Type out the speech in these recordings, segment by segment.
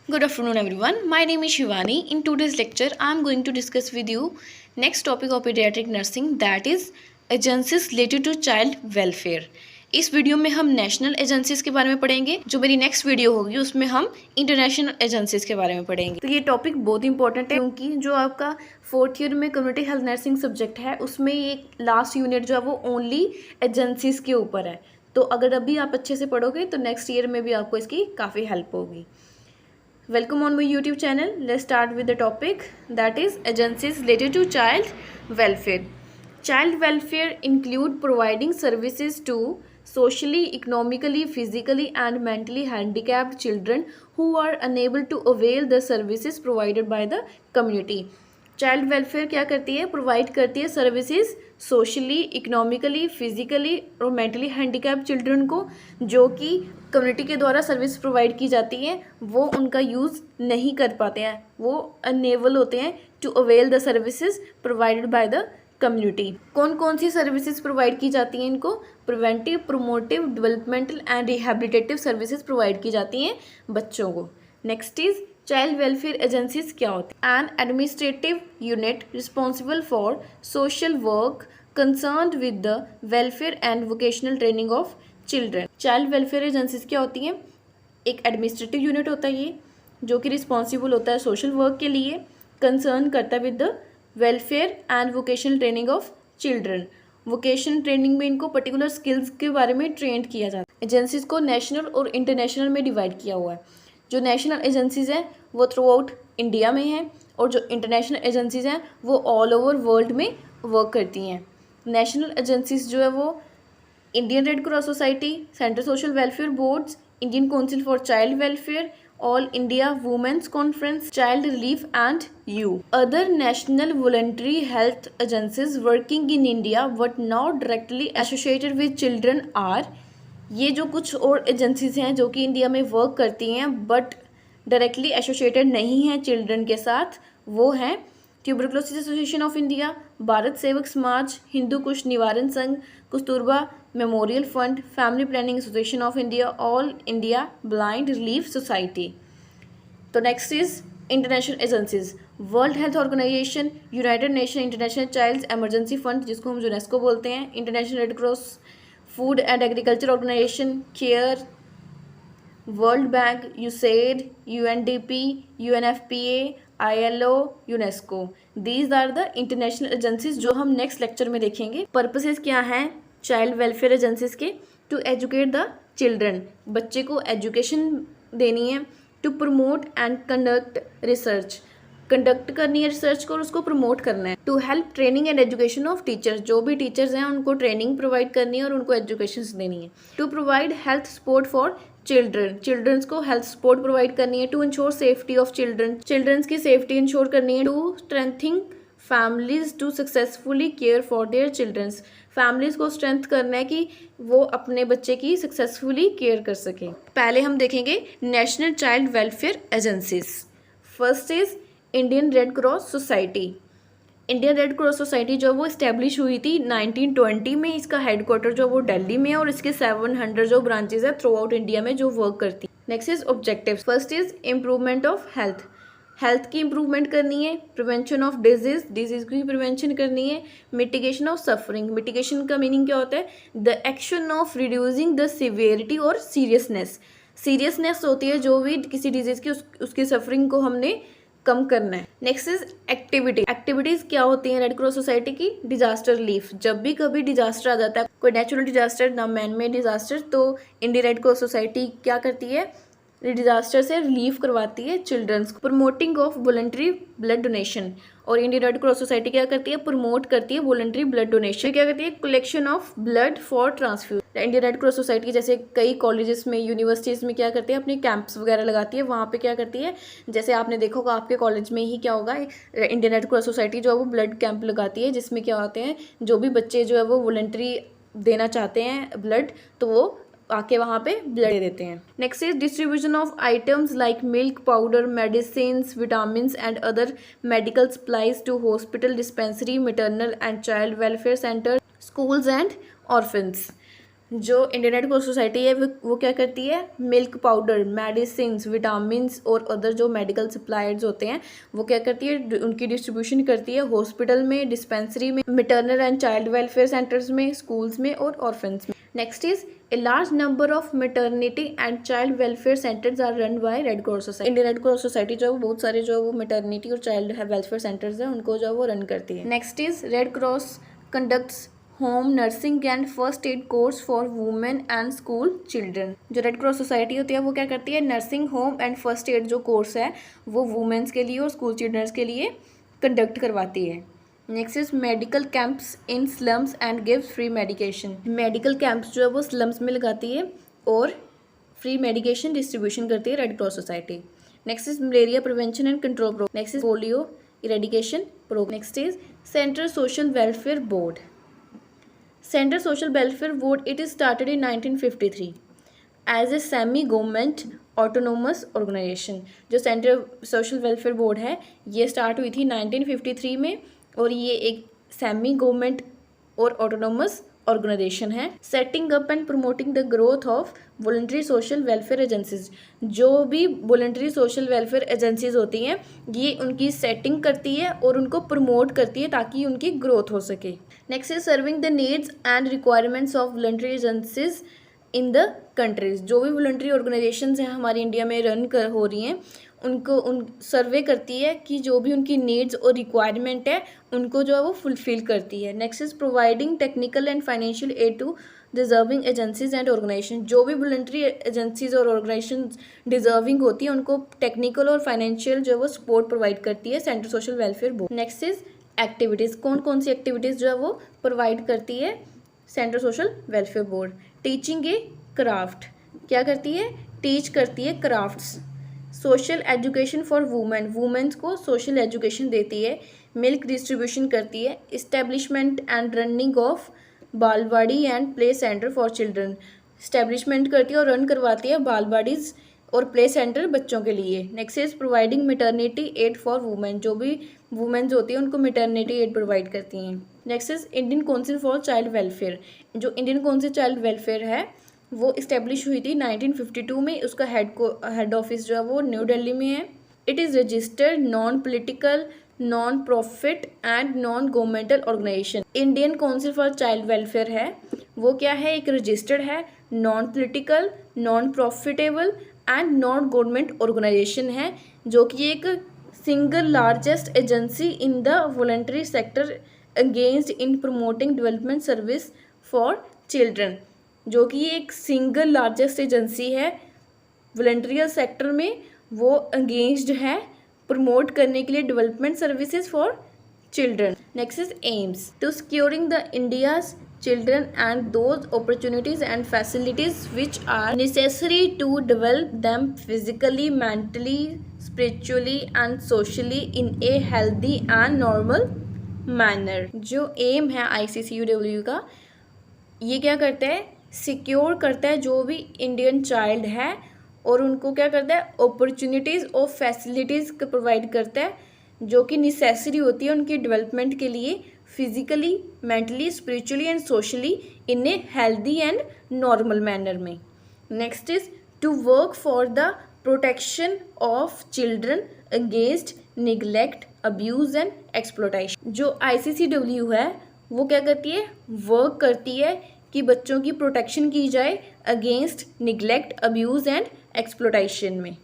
Good afternoon, everyone. My name is Shivani. In today's lecture, I am going to discuss with you next topic of pediatric nursing, that is agencies related to child welfare. इस video में हम national agencies के बारे में पढ़ेंगे। जो मेरी next video होगी उसमें हम इंटरनेशनल एजेंसीज के बारे में पढ़ेंगे। तो ये टॉपिक बहुत इंपॉर्टेंट है क्योंकि जो आपका फोर्थ ईयर में कम्युनिटी हेल्थ नर्सिंग सब्जेक्ट है उसमें ये लास्ट यूनिट जो है वो ओनली एजेंसीज के ऊपर है। तो अगर अभी आप अच्छे से पढ़ोगे तो नेक्स्ट ईयर में भी आपको इसकी काफ़ी हेल्प होगी। Welcome on my YouTube channel. Let's start with the topic, that is agencies related to child welfare. Child welfare include providing services to socially, economically, physically and mentally handicapped children who are unable to avail the services provided by the community. Child welfare क्या करती है, provide करती है services socially, economically, physically और mentally handicap children को, जो कि community के द्वारा सर्विस प्रोवाइड की जाती हैं वो उनका यूज़ नहीं कर पाते हैं, वो अनेबल होते हैं to avail the services provided by the community. कौन कौन सी सर्विसेज प्रोवाइड की जाती हैं इनको? Preventive, promotive, developmental and rehabilitative services provide की जाती हैं बच्चों को। Next is child welfare agencies क्या होती है? An administrative unit responsible for social work concerned with the welfare and vocational training of children. Child welfare agencies क्या होती हैं? एक एडमिनिस्ट्रेटिव यूनिट होता है ये, जो कि रिस्पॉन्सिबल होता है सोशल वर्क के लिए, कंसर्न करता है with the welfare and vocational training of children. Vocational training में इनको पर्टिकुलर स्किल्स के बारे में ट्रेंड किया जाता है। एजेंसीज को नेशनल और इंटरनेशनल में डिवाइड किया हुआ है। जो नेशनल एजेंसीज हैं वो थ्रू आउट इंडिया में हैं और जो इंटरनेशनल एजेंसीज हैं वो ऑल ओवर वर्ल्ड में वर्क करती हैं। नेशनल एजेंसीज जो है वो Indian red cross society, central social welfare boards, Indian council for child welfare, all India women's conference, child relief and you. Other national voluntary health agencies working in India but not directly associated with children are, ये जो कुछ और agencies हैं जो कि India में work करती हैं बट डायरेक्टली एसोसिएटेड नहीं हैं चिल्ड्रन के साथ, वो हैं tuberculosis association of India, Bharat Sevak Samaj, Hindu Kusht Nivaran Sangh, Kasturba memorial fund, family planning association of India, all India blind relief society. तो next is international agencies, world health organization, united nation international child emergency fund जिसको हम UNESCO बोलते हैं, international red cross, food and agriculture organization, care, world bank, USAID, UNDP, UNFPA, ILO, UNESCO. These are the international agencies जो हम next lecture में देखेंगे। Purposes क्या हैं चाइल्ड वेलफेयर एजेंसीज के? टू एजुकेट द चिल्ड्रन, बच्चे को एजुकेशन देनी है। To promote and conduct research, conduct करनी है रिसर्च को और उसको प्रमोट करना है। To help training and education of teachers, जो भी टीचर्स हैं उनको ट्रेनिंग प्रोवाइड करनी है और उनको एजुकेशन देनी है। To provide health support for children, childrens को हेल्थ सपोर्ट प्रोवाइड करनी है। To ensure safety of children, childrens की सेफ्टी इंश्योर करनी है। To strengthen families to successfully care for their childrens, families को स्ट्रेंथ करना है कि वो अपने बच्चे की सक्सेसफुली केयर कर सकें। पहले हम देखेंगे national child welfare agencies. First is Indian red cross society. Indian red cross society जो वो इस्टेब्लिश हुई थी 1920 में। इसका हेडक्वार्टर जो वो दिल्ली में है और इसके 700 जो ब्रांचेज है थ्रू आउट इंडिया में जो वर्क करती है। Next is objectives. First is improvement of health, health की इम्प्रूवमेंट करनी है। प्रिवेंशन ऑफ डिजीज, डिजीज की प्रिवेंशन करनी है। मिटिगेशन ऑफ सफरिंग, मिटिगेशन का मीनिंग क्या होता है? The action of reducing the severity और सीरियसनेस, सीरियसनेस होती है जो भी किसी डिजीज की उसकी सफरिंग को हमने कम करना है। नेक्स्ट इज एक्टिविटी, एक्टिविटीज क्या होती हैं रेड क्रॉस सोसाइटी की? डिजास्टर रिलीफ, जब भी कभी डिजास्टर आ जाता है, कोई नेचुरल डिजास्टर ना मैन मेड डिजास्टर, तो इंडियन रेड क्रॉस सोसाइटी क्या करती है? डिजास्टर से रिलीफ करवाती है चिल्ड्रंस को। Promoting of voluntary blood donation, और इंडियन रेड क्रॉस सोसाइटी क्या करती है? प्रमोट करती है वॉलंटरी ब्लड डोनेशन। क्या करती है? Collection of blood for transfusion. Indian red cross society जैसे कई कॉलेजेस में, यूनिवर्सिटीज़ में क्या करती है? अपने कैंप्स वगैरह लगाती है। वहाँ पे क्या करती है? जैसे आपने देखा होगा आपके कॉलेज में ही क्या होगा, इंडियन रेड क्रॉस सोसाइटी जो है वो ब्लड कैंप लगाती है जिसमें क्या होते हैं, जो भी बच्चे जो है वो वॉलंटरी देना चाहते हैं ब्लड, तो वो आके वहाँ पे ब्लड दे देते हैं। Next is distribution of items like milk powder, medicine, vitamin and other medical supplies to hospital, dispensary, maternal and child welfare centre, schools and orphans. जो इंडियन रेड क्रॉस सोसाइटी है वो क्या करती है, मिल्क पाउडर, मेडिसिन, विटामिन और other जो medical suppliers होते हैं वो क्या करती है, उनकी डिस्ट्रीब्यूशन करती है हॉस्पिटल में, डिस्पेंसरी में, maternal and child welfare centres में, स्कूल्स में और ऑर्फन्स में। Next is a large number of maternity and child welfare centres are run by red cross society. Indian red cross society जो है बहुत सारे जो वो मैटरनिटी और चाइल्ड वेलफेयर सेंटर्स हैं उनको जो है वो रन करती है। Next is red cross conducts home nursing and first aid course for women and school children. जो रेड क्रॉस सोसाइटी होती है वो क्या करती है, nursing home and first aid जो कोर्स है वो वुमेन्स के लिए और स्कूल चिल्ड्रंस के लिए कंडक्ट करवाती है। Next is medical camps in slums and gives free medication. Medical camps जो है वो स्लम्स में लगाती है और फ्री मेडिकेशन डिस्ट्रीब्यूशन करती है red cross society. Next is malaria prevention and control programme. Next is polio eradication programme. Next is central social welfare board. Central Social Welfare Board, it is started in 1953 as a semi-government autonomous organization। जो central social welfare board है ये start हुई थी 1953 में और ये एक semi government और ऑटोनोमस ऑर्गेनाइजेशन है। Setting up and promoting the growth of voluntary social welfare agencies. जो भी वॉलंटरी सोशल वेलफेयर एजेंसीज होती हैं ये उनकी सेटिंग करती है और उनको प्रमोट करती है ताकि उनकी ग्रोथ हो सके। Next is serving the needs and requirements of voluntary agencies in the countries. जो भी वॉलंटरी ऑर्गेनाइजेशंस हैं हमारे इंडिया में हो रही हैं उनको सर्वे करती है कि जो भी उनकी नीड्स और रिक्वायरमेंट है उनको जो है वो फुलफिल करती है। Next is providing technical and financial aid to deserving agencies and organisation. जो भी वॉलंटरी एजेंसीज और ऑर्गेनाइजेशन डिजर्विंग होती है उनको टेक्निकल और फाइनेंशियल जो है वो सपोर्ट प्रोवाइड करती है central social welfare board. Next is activities. कौन कौन सी एक्टिविटीज़ जो है वो प्रोवाइड करती है central social welfare board. Teaching a craft, क्या करती है, टीच करती है crafts. Social education for women, womens को सोशल एजुकेशन देती है। मिल्क डिस्ट्रीब्यूशन करती है। Establishment and running of balwadi and play centre for children, establishment करती है और रन करवाती है बालवाड़ीज और प्ले सेंटर बच्चों के लिए। Next is providing maternity aid for women, जो भी वुमेन्स होती है उनको मैटरनिटी एड प्रोवाइड करती हैं। Next is Indian council for child welfare. जो इंडियन काउंसिल चाइल्ड वेलफेयर है वो इस्टेब्लिश हुई थी 1952 में। उसका हेड ऑफिस जो है वो न्यू दिल्ली में है। It is registered non political, non profit and non governmental organisation. Indian council for child welfare है वो क्या है, एक रजिस्टर्ड है, non political, non profitable and non government organisation है जो कि एक single largest agency in the voluntary sector against in promoting development service for children. जो कि एक सिंगल लार्जेस्ट एजेंसी है वॉलंटरियल सेक्टर में, वो अगेंस्ट है प्रमोट करने के लिए development services for children. Next is aims to securing the India's children and those opportunities and facilities which are necessary to develop them physically, mentally, spiritually and socially in a healthy and normal manner। जो M है ICCUW का, ये क्या करता है, secure करता है जो भी इंडियन चाइल्ड है और उनको क्या करता है, अपॉर्चुनिटीज़ और फैसिलिटीज़ प्रोवाइड करता है जो कि नेसेसरी होती है उनकी डेवलपमेंट के लिए, physically, mentally, spiritually and socially in a healthy and normal manner में। Next is to work for the protection of children against neglect, abuse and exploitation. जो ICCW है वो क्या करती है, वर्क करती है कि बच्चों की प्रोटेक्शन की जाए against neglect, abuse and exploitation में।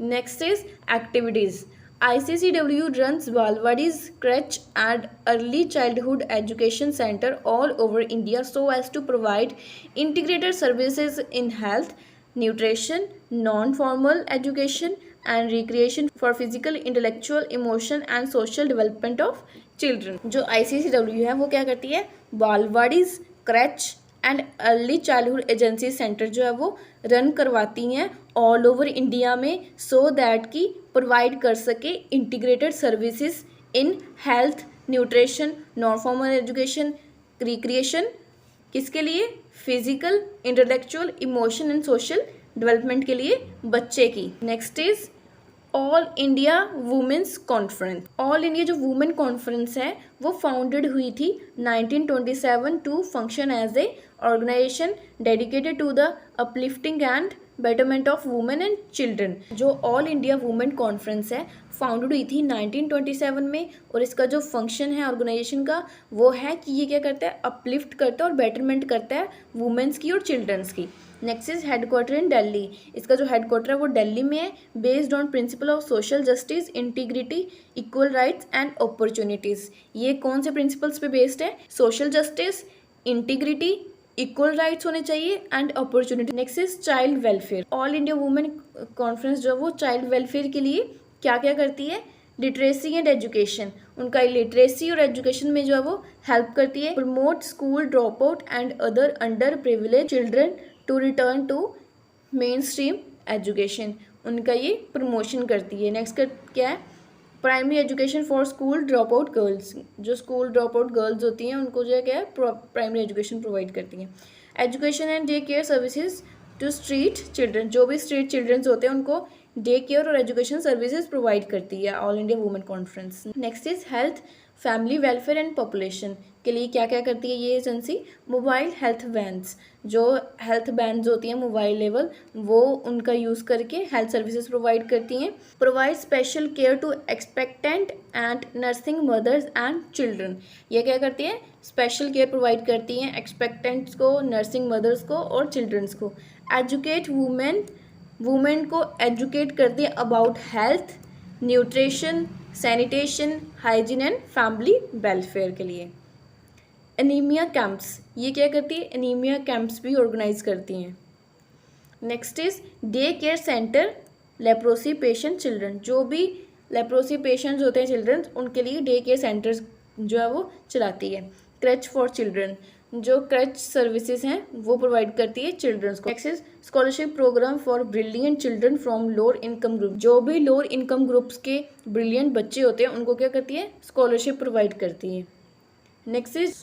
Next is activities. ICCW runs Balwadis, crèche and early childhood education center all over India so as to provide integrated services in health, nutrition, non-formal education and recreation for physical, intellectual, emotion and social development of children। जो ICCW है वो क्या करती है, balwadis, creche and early childhood agency centre जो है वो run करवाती हैं ऑल ओवर इंडिया में, सो दैट कि प्रोवाइड कर सके integrated services in health, nutrition, non formal education, recreation, किसके लिए, physical, intellectual, emotion and social development के लिए बच्चे की। Next is all India women's conference. All India जो वुमेन कॉन्फ्रेंस है वो फाउंडेड हुई थी 1927 to function as a organisation dedicated to the uplifting and betterment of women and children. जो ऑल इंडिया वुमेन कॉन्फ्रेंस है फाउंडेड हुई थी 1927 में, और इसका जो फंक्शन है ऑर्गेनाइजेशन का वो है कि ये क्या करता है, अपलिफ्ट करता है और बेटरमेंट करता है वुमेन्स की और चिल्ड्रंस की। Next is headquarter in Delhi. इसका जो हेडक्वार्टर है वो दिल्ली में है, based on principle of social justice, integrity, equal rights and opportunities. ये कौन से प्रिंसिपल्स पे बेस्ड है? Social justice, integrity, equal rights होने चाहिए and opportunity. Next is child welfare. All India women conference जो है वो चाइल्ड वेलफेयर के लिए क्या क्या करती है? लिटरेसी एंड एजुकेशन, उनका लिटरेसी और एजुकेशन में जो है वो हेल्प करती है। Promote school drop out and other under privilege children to return to mainstream education, उनका ये प्रमोशन करती है। नेक्स्ट क्या है? Primary education for school drop out girls. जो स्कूल ड्रॉप आउट गर्ल्स होती हैं उनको जो है क्या है, प्राइमरी एजुकेशन प्रोवाइड करती हैं। Education and day care services to street children, जो भी स्ट्रीट चिल्ड्रंस होते हैं उनको डे केयर और एजुकेशन सर्विसेज प्रोवाइड करती है all India women conference. Next is health, family welfare and population के लिए क्या क्या करती है ये एजेंसी? मोबाइल हेल्थ वैन्स, जो हेल्थ वैन्स होती हैं मोबाइल लेवल, वो उनका यूज़ करके हेल्थ सर्विसेज प्रोवाइड करती हैं। Provide special care to expectant and nursing mothers and children, ये क्या करती हैं? स्पेशल केयर प्रोवाइड करती हैं एक्सपेक्टेंट्स को, नर्सिंग मदर्स को और चिल्ड्रंस को। एजुकेट वुमेन को एजुकेट करती है about health, nutrition, sanitation, hygiene and family welfare के लिए। एनीमिया कैंप्स, ये क्या करती है? एनीमिया कैंप्स भी ऑर्गेनाइज करती हैं। Next is day care centre leprosy patient children, जो भी लेप्रोसी पेशेंट्स होते हैं चिल्ड्रन उनके लिए डे केयर सेंटर्स जो है वो चलाती है। क्रच फॉर चिल्ड्रन, जो क्रच सर्विसेज हैं वो प्रोवाइड करती है चिल्ड्रंस को। Next is scholarship programme for brilliant children from lower income group, जो भी लोअर इनकम ग्रुप्स के ब्रिलियंट बच्चे होते हैं उनको क्या करती है? स्कॉलरशिप प्रोवाइड करती है। नेक्स्ट इज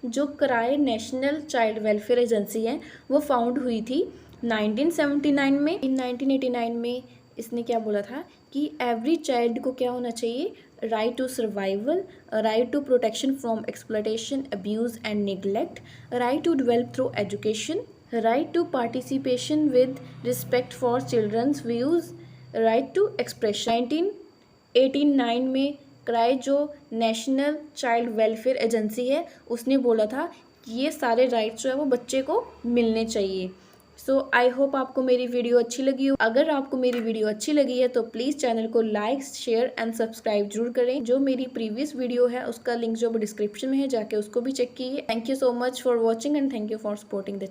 जो कराए नेशनल चाइल्ड वेलफेयर एजेंसी है वो फाउंड हुई थी 1979 में। इन 1989 में इसने क्या बोला था कि एवरी चाइल्ड को क्या होना चाहिए? Right to survival, right to protection from exploitation, abuse and neglect, right to develop through education, right to participation with respect for children's views, right to expression. 1989 में क्राई जो नेशनल चाइल्ड वेलफेयर एजेंसी है उसने बोला था कि ये सारे rights जो है वो बच्चे को मिलने चाहिए। सो आई होप आपको मेरी वीडियो अच्छी लगी हो। अगर आपको मेरी वीडियो अच्छी लगी है तो प्लीज़ चैनल को लाइक, शेयर एंड सब्सक्राइब जरूर करें। जो मेरी प्रीवियस वीडियो है उसका लिंक जो डिस्क्रिप्शन में है, जाके उसको भी चेक कीजिए। Thank you so much for watching and thank you for supporting the